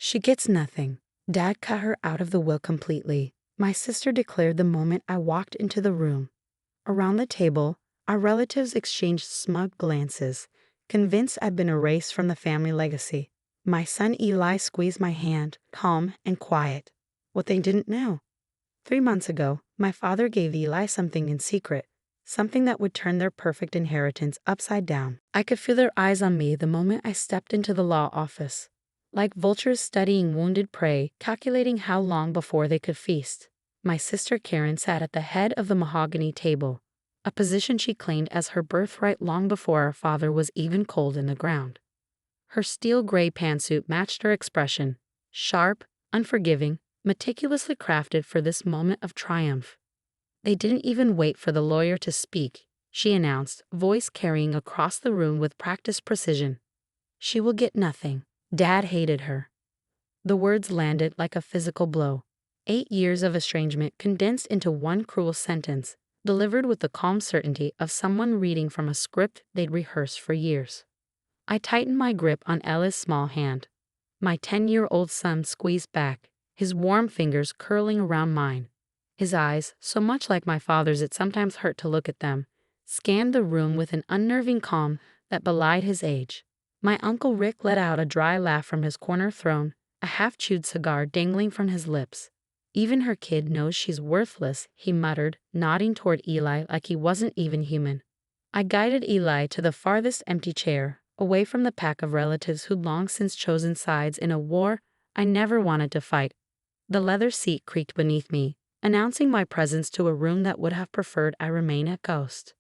She gets nothing. Dad cut her out of the will completely, my sister declared the moment I walked into the room. Around the table, our relatives exchanged smug glances, convinced I'd been erased from the family legacy. My son Eli squeezed my hand, calm and quiet. What they didn't know. 3 months ago, my father gave Eli something in secret, something that would turn their perfect inheritance upside down. I could feel their eyes on me the moment I stepped into the law office. Like vultures studying wounded prey, calculating how long before they could feast. My sister Karen sat at the head of the mahogany table, a position she claimed as her birthright long before our father was even cold in the ground. Her steel gray pantsuit matched her expression, sharp, unforgiving, meticulously crafted for this moment of triumph. They didn't even wait for the lawyer to speak, she announced, voice carrying across the room with practiced precision. She will get nothing. Dad hated her. The words landed like a physical blow. 8 years of estrangement condensed into one cruel sentence, delivered with the calm certainty of someone reading from a script they'd rehearsed for years. I tightened my grip on Ella's small hand. My 10-year-old son squeezed back, his warm fingers curling around mine. His eyes, so much like my father's it sometimes hurt to look at them, scanned the room with an unnerving calm that belied his age. My Uncle Rick let out a dry laugh from his corner throne, a half-chewed cigar dangling from his lips. Even her kid knows she's worthless, he muttered, nodding toward Eli like he wasn't even human. I guided Eli to the farthest empty chair, away from the pack of relatives who'd long since chosen sides in a war I never wanted to fight. The leather seat creaked beneath me, announcing my presence to a room that would have preferred I remain a ghost.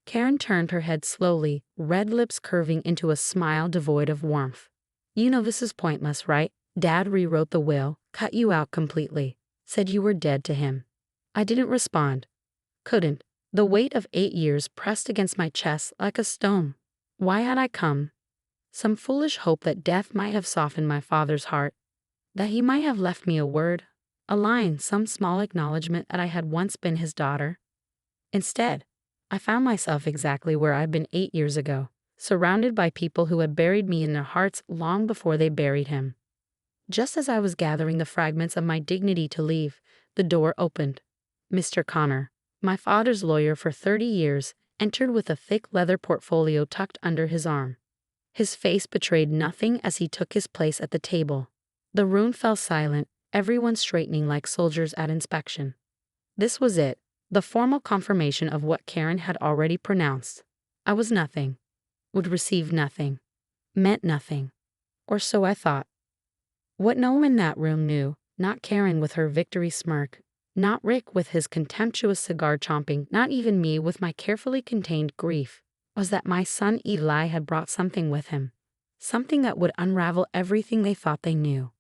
Karen turned her head slowly, red lips curving into a smile devoid of warmth. You know this is pointless, right? Dad rewrote the will, cut you out completely, said you were dead to him. I didn't respond. Couldn't. The weight of 8 years pressed against my chest like a stone. Why had I come? Some foolish hope that death might have softened my father's heart, that he might have left me a word, a line, some small acknowledgement that I had once been his daughter. Instead, I found myself exactly where I'd been 8 years ago, surrounded by people who had buried me in their hearts long before they buried him. Just as I was gathering the fragments of my dignity to leave, the door opened. Mr. Connor, my father's lawyer for 30 years, entered with a thick leather portfolio tucked under his arm. His face betrayed nothing as he took his place at the table. The room fell silent, everyone straightening like soldiers at inspection. This was it. The formal confirmation of what Karen had already pronounced. I was nothing, would receive nothing, meant nothing, or so I thought. What no one in that room knew, not Karen with her victory smirk, not Rick with his contemptuous cigar chomping, not even me with my carefully contained grief, was that my son Eli had brought something with him, something that would unravel everything they thought they knew.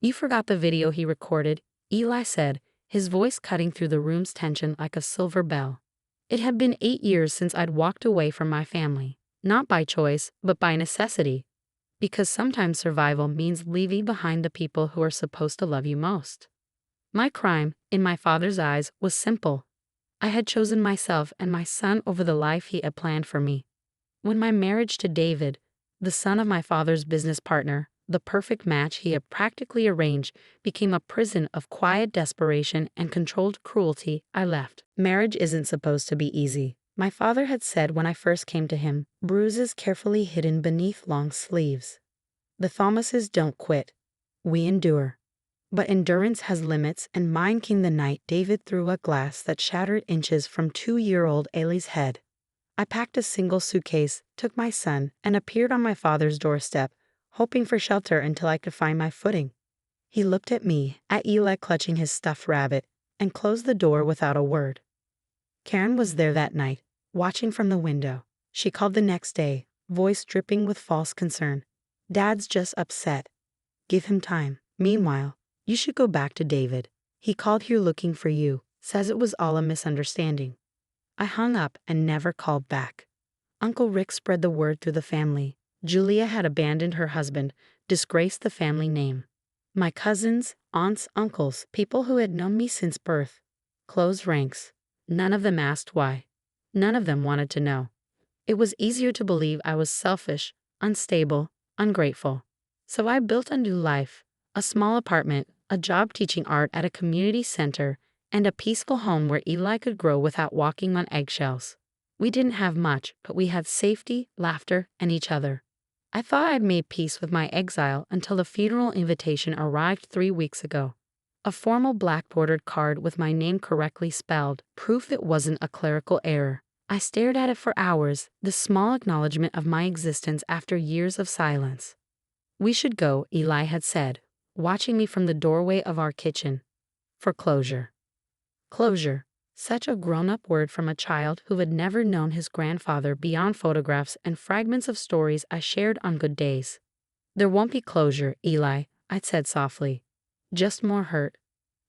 You forgot the video he recorded, Eli said, his voice cutting through the room's tension like a silver bell. It had been 8 years since I'd walked away from my family, not by choice, but by necessity. Because sometimes survival means leaving behind the people who are supposed to love you most. My crime, in my father's eyes, was simple. I had chosen myself and my son over the life he had planned for me. When my marriage to David, the son of my father's business partner, the perfect match he had practically arranged, became a prison of quiet desperation and controlled cruelty, I left. Marriage isn't supposed to be easy, my father had said when I first came to him, bruises carefully hidden beneath long sleeves. The Thomases don't quit. We endure. But endurance has limits, and mine came the night David threw a glass that shattered inches from 2-year-old Ailey's head. I packed a single suitcase, took my son, and appeared on my father's doorstep, hoping for shelter until I could find my footing. He looked at me, at Eli clutching his stuffed rabbit, and closed the door without a word. Karen was there that night, watching from the window. She called the next day, voice dripping with false concern. Dad's just upset. Give him time. Meanwhile, you should go back to David. He called here looking for you, says it was all a misunderstanding. I hung up and never called back. Uncle Rick spread the word through the family. Julia had abandoned her husband, disgraced the family name. My cousins, aunts, uncles, people who had known me since birth, closed ranks. None of them asked why. None of them wanted to know. It was easier to believe I was selfish, unstable, ungrateful. So I built a new life, A small apartment, a job teaching art at a community center, and a peaceful home where Eli could grow without walking on eggshells. We didn't have much, but we had safety, laughter, and each other. I thought I'd made peace with my exile until the funeral invitation arrived 3 weeks ago. A formal black-bordered card with my name correctly spelled, proof it wasn't a clerical error. I stared at it for hours, the small acknowledgement of my existence after years of silence. "We should go," Eli had said, watching me from the doorway of our kitchen. "For closure." Closure. Such a grown-up word from a child who had never known his grandfather beyond photographs and fragments of stories I shared on good days. "There won't be closure, Eli," I'd said softly. "Just more hurt."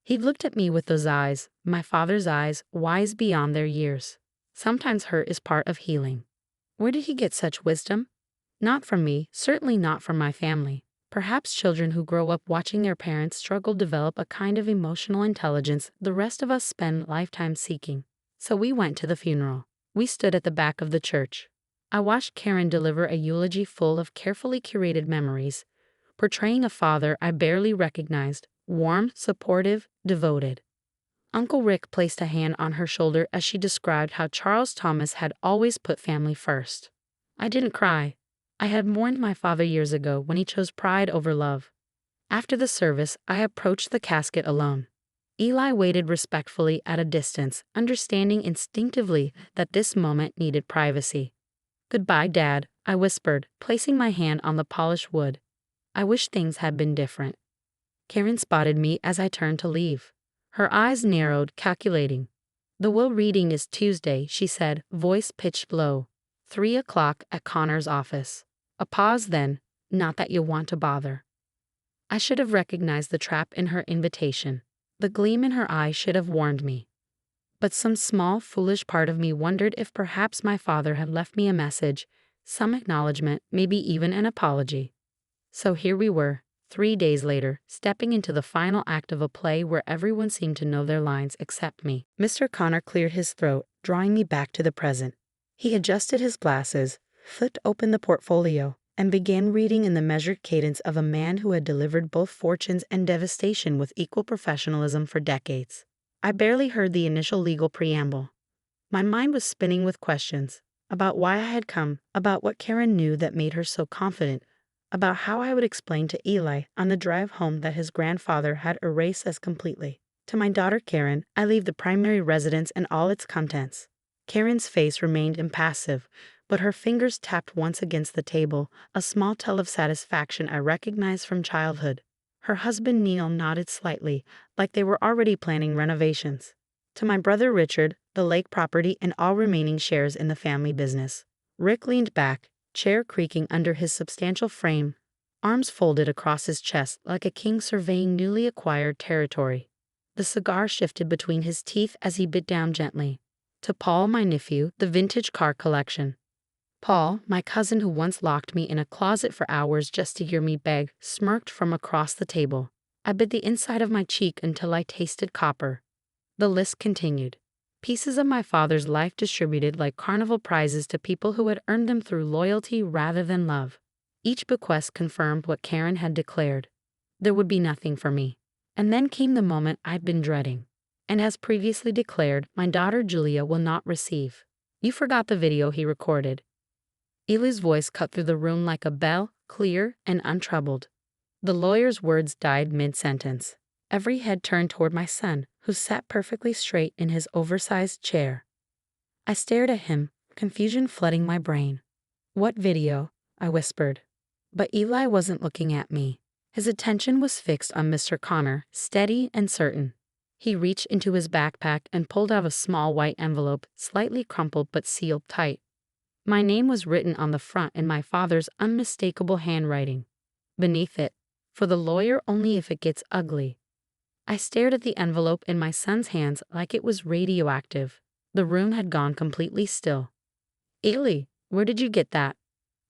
He'd looked at me with those eyes, my father's eyes, wise beyond their years. Sometimes hurt is part of healing. Where did he get such wisdom? Not from me, certainly not from my family. Perhaps children who grow up watching their parents struggle develop a kind of emotional intelligence the rest of us spend lifetimes seeking. So we went to the funeral. We stood at the back of the church. I watched Karen deliver a eulogy full of carefully curated memories, portraying a father I barely recognized, warm, supportive, devoted. Uncle Rick placed a hand on her shoulder as she described how Charles Thomas had always put family first. I didn't cry. I had mourned my father years ago when he chose pride over love. After the service, I approached the casket alone. Eli waited respectfully at a distance, understanding instinctively that this moment needed privacy. "Goodbye, Dad," I whispered, placing my hand on the polished wood. "I wish things had been different." Karen spotted me as I turned to leave. Her eyes narrowed, calculating. "The will reading is Tuesday," she said, voice pitched low. 3 o'clock at Connor's office. A pause then, "Not that you want to bother." I should have recognized the trap in her invitation. The gleam in her eye should have warned me. But some small, foolish part of me wondered if perhaps my father had left me a message, some acknowledgement, maybe even an apology. So here we were, 3 days later, stepping into the final act of a play where everyone seemed to know their lines except me. Mr. Connor cleared his throat, drawing me back to the present. He adjusted his glasses, flipped open the portfolio, and began reading in the measured cadence of a man who had delivered both fortunes and devastation with equal professionalism for decades. I barely heard the initial legal preamble. My mind was spinning with questions about why I had come, about what Karen knew that made her so confident, about how I would explain to Eli on the drive home that his grandfather had erased us completely. To my daughter Karen, I leave the primary residence and all its contents. Karen's face remained impassive, but her fingers tapped once against the table, a small tell of satisfaction I recognized from childhood. Her husband Neil nodded slightly, like they were already planning renovations. To my brother Richard, the lake property and all remaining shares in the family business. Rick leaned back, chair creaking under his substantial frame, arms folded across his chest like a king surveying newly acquired territory. The cigar shifted between his teeth as he bit down gently. To Paul, my nephew, the vintage car collection. Paul, my cousin who once locked me in a closet for hours just to hear me beg, smirked from across the table. I bit the inside of my cheek until I tasted copper. The list continued. Pieces of my father's life distributed like carnival prizes to people who had earned them through loyalty rather than love. Each bequest confirmed what Karen had declared. There would be nothing for me. And then came the moment I'd been dreading. And as previously declared, my daughter Julia will not receive. "You forgot the video he recorded." Eli's voice cut through the room like a bell, clear and untroubled. The lawyer's words died mid-sentence. Every head turned toward my son, who sat perfectly straight in his oversized chair. I stared at him, confusion flooding my brain. "What video?" I whispered. But Eli wasn't looking at me. His attention was fixed on Mr. Connor, steady and certain. He reached into his backpack and pulled out a small white envelope, slightly crumpled but sealed tight. My name was written on the front in my father's unmistakable handwriting. Beneath it, "For the lawyer only if it gets ugly." I stared at the envelope in my son's hands like it was radioactive. The room had gone completely still. "Eli, where did you get that?"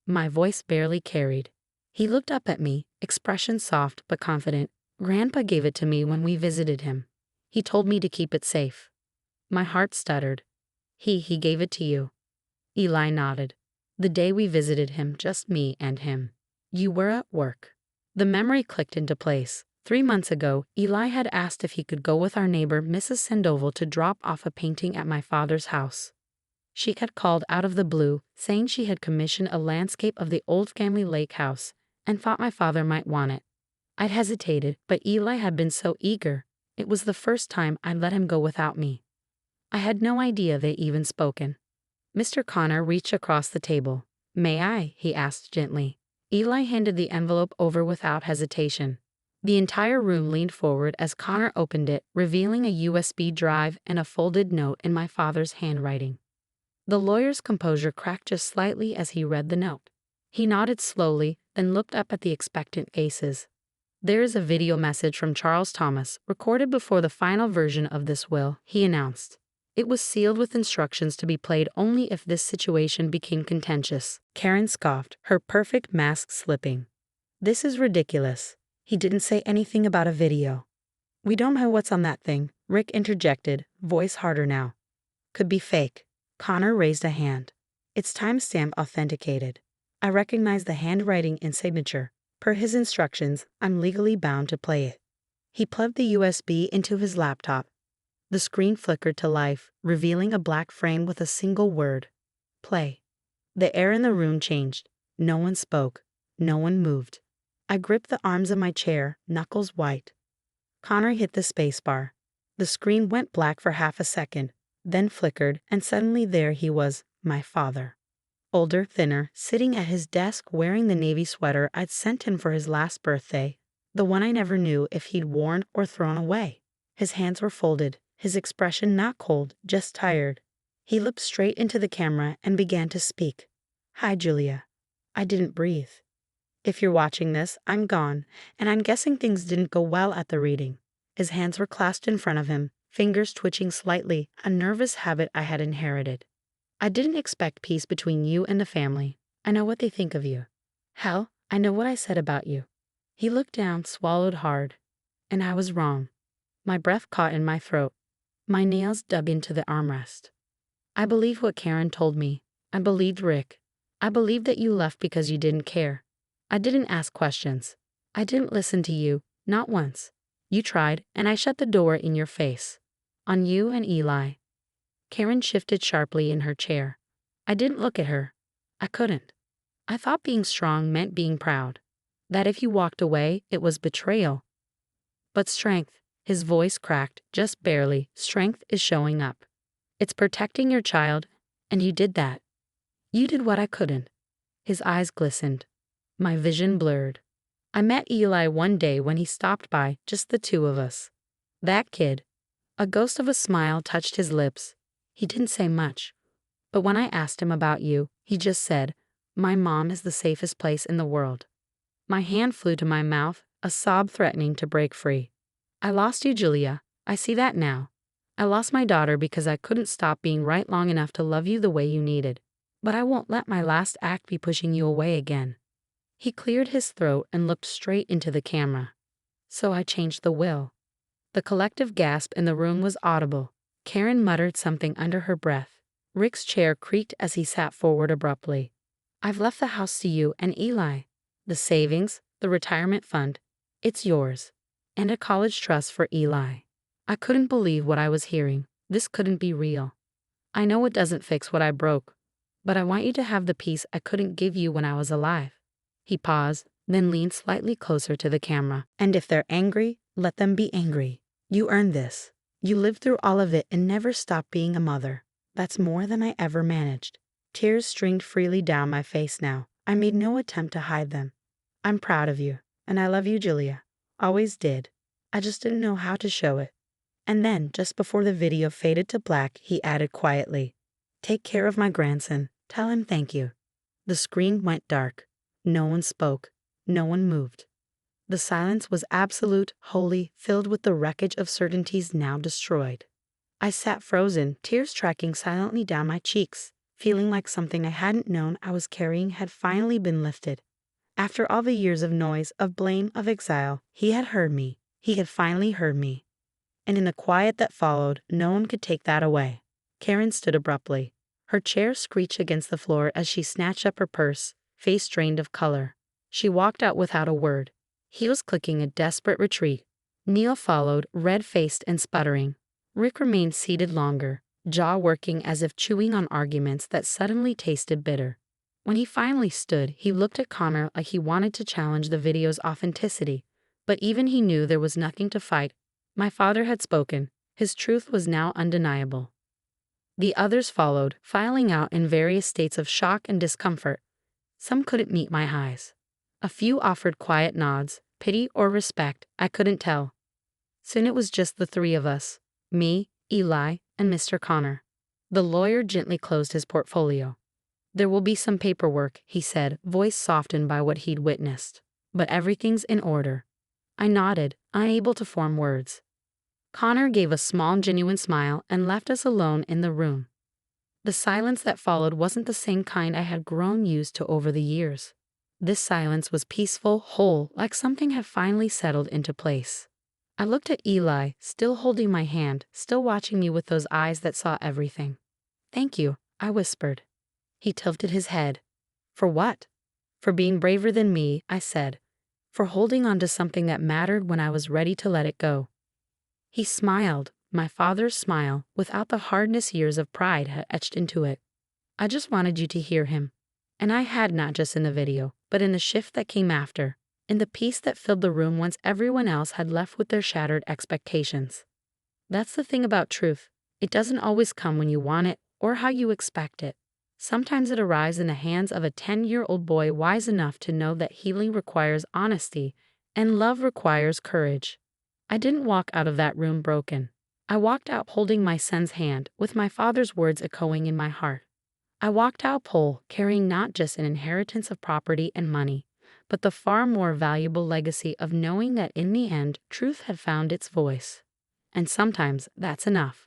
My voice barely carried. He looked up at me, expression soft but confident. "Grandpa gave it to me when we visited him. He told me to keep it safe." My heart stuttered. He gave it to you." Eli nodded. "The day we visited him, just me and him. You were at work." The memory clicked into place. 3 months ago, Eli had asked if he could go with our neighbor Mrs. Sandoval to drop off a painting at my father's house. She had called out of the blue, saying she had commissioned a landscape of the old family lake house and thought my father might want it. I'd hesitated, but Eli had been so eager. It was the first time I'd let him go without me. I had no idea they'd even spoken. Mr. Connor reached across the table. "May I?" he asked gently. Eli handed the envelope over without hesitation. The entire room leaned forward as Connor opened it, revealing a USB drive and a folded note in my father's handwriting. The lawyer's composure cracked just slightly as he read the note. He nodded slowly, then looked up at the expectant faces. "There is a video message from Charles Thomas, recorded before the final version of this will," he announced. It was sealed with instructions to be played only if this situation became contentious. Karen scoffed, her perfect mask slipping. "This is ridiculous. He didn't say anything about a video." "We don't know what's on that thing," Rick interjected, voice harder now. "Could be fake." Connor raised a hand. "It's timestamp authenticated. I recognize the handwriting and signature. Per his instructions, I'm legally bound to play it." He plugged the USB into his laptop. The screen flickered to life, revealing a black frame with a single word: "Play." The air in the room changed. No one spoke. No one moved. I gripped the arms of my chair, knuckles white. Connor hit the spacebar. The screen went black for half a second, then flickered, and suddenly there he was, my father. Older, thinner, sitting at his desk wearing the navy sweater I'd sent him for his last birthday, the one I never knew if he'd worn or thrown away. His hands were folded, his expression not cold, just tired. He looked straight into the camera and began to speak. "Hi, Julia." I didn't breathe. "If you're watching this, I'm gone, and I'm guessing things didn't go well at the reading." His hands were clasped in front of him, fingers twitching slightly, a nervous habit I had inherited. "I didn't expect peace between you and the family. I know what they think of you. Hell, I know what I said about you." He looked down, swallowed hard. And I was wrong. My breath caught in my throat. My nails dug into the armrest. I believed what Karen told me. I believed Rick. I believed that you left because you didn't care. I didn't ask questions. I didn't listen to you, not once. You tried, and I shut the door in your face. On you and Eli. Karen shifted sharply in her chair. I didn't look at her. I couldn't. I thought being strong meant being proud. That if you walked away, it was betrayal. But strength, his voice cracked, just barely, strength is showing up. It's protecting your child, and you did that. You did what I couldn't. His eyes glistened. My vision blurred. I met Eli one day when he stopped by, just the two of us. That kid. A ghost of a smile touched his lips. He didn't say much. But when I asked him about you, he just said, "My mom is the safest place in the world." My hand flew to my mouth, a sob threatening to break free. "I lost you, Julia. I see that now. I lost my daughter because I couldn't stop being right long enough to love you the way you needed. But I won't let my last act be pushing you away again." He cleared his throat and looked straight into the camera. "So I changed the will." The collective gasp in the room was audible. Karen muttered something under her breath. Rick's chair creaked as he sat forward abruptly. "I've left the house to you and Eli. The savings, the retirement fund, it's yours. And a college trust for Eli." I couldn't believe what I was hearing. This couldn't be real. "I know it doesn't fix what I broke, but I want you to have the peace I couldn't give you when I was alive." He paused, then leaned slightly closer to the camera. "And if they're angry, let them be angry. You earned this. You lived through all of it and never stopped being a mother. That's more than I ever managed." Tears streamed freely down my face now. I made no attempt to hide them. "I'm proud of you, and I love you, Julia. Always did. I just didn't know how to show it." And then, just before the video faded to black, he added quietly, "Take care of my grandson. Tell him thank you." The screen went dark. No one spoke. No one moved. The silence was absolute, holy, filled with the wreckage of certainties now destroyed. I sat frozen, tears tracking silently down my cheeks, feeling like something I hadn't known I was carrying had finally been lifted. After all the years of noise, of blame, of exile, he had heard me. He had finally heard me. And in the quiet that followed, no one could take that away. Karen stood abruptly. Her chair screeched against the floor as she snatched up her purse, face drained of color. She walked out without a word. heels clicking a desperate retreat. Neil followed, red-faced and sputtering. Rick remained seated longer, jaw working as if chewing on arguments that suddenly tasted bitter. When he finally stood, he looked at Connor like he wanted to challenge the video's authenticity. But even he knew there was nothing to fight. My father had spoken. His truth was now undeniable. The others followed, filing out in various states of shock and discomfort. Some couldn't meet my eyes. A few offered quiet nods, pity or respect, I couldn't tell. Soon it was just the three of us, me, Eli, and Mr. Connor. The lawyer gently closed his portfolio. There will be some paperwork, he said, voice softened by what he'd witnessed. But everything's in order. I nodded, unable to form words. Connor gave a small, genuine smile and left us alone in the room. The silence that followed wasn't the same kind I had grown used to over the years. This silence was peaceful, whole, like something had finally settled into place. I looked at Eli, still holding my hand, still watching me with those eyes that saw everything. "Thank you," I whispered. He tilted his head. "For what?" "For being braver than me," I said. "For holding on to something that mattered when I was ready to let it go." He smiled, my father's smile, without the hardness years of pride had etched into it. "I just wanted you to hear him." And I had, not just in the video, but in the shift that came after, in the peace that filled the room once everyone else had left with their shattered expectations. That's the thing about truth. It doesn't always come when you want it or how you expect it. Sometimes it arrives in the hands of a 10-year-old boy wise enough to know that healing requires honesty and love requires courage. I didn't walk out of that room broken. I walked out holding my son's hand, with my father's words echoing in my heart. I walked out whole, carrying not just an inheritance of property and money, but the far more valuable legacy of knowing that in the end, truth had found its voice. And sometimes that's enough.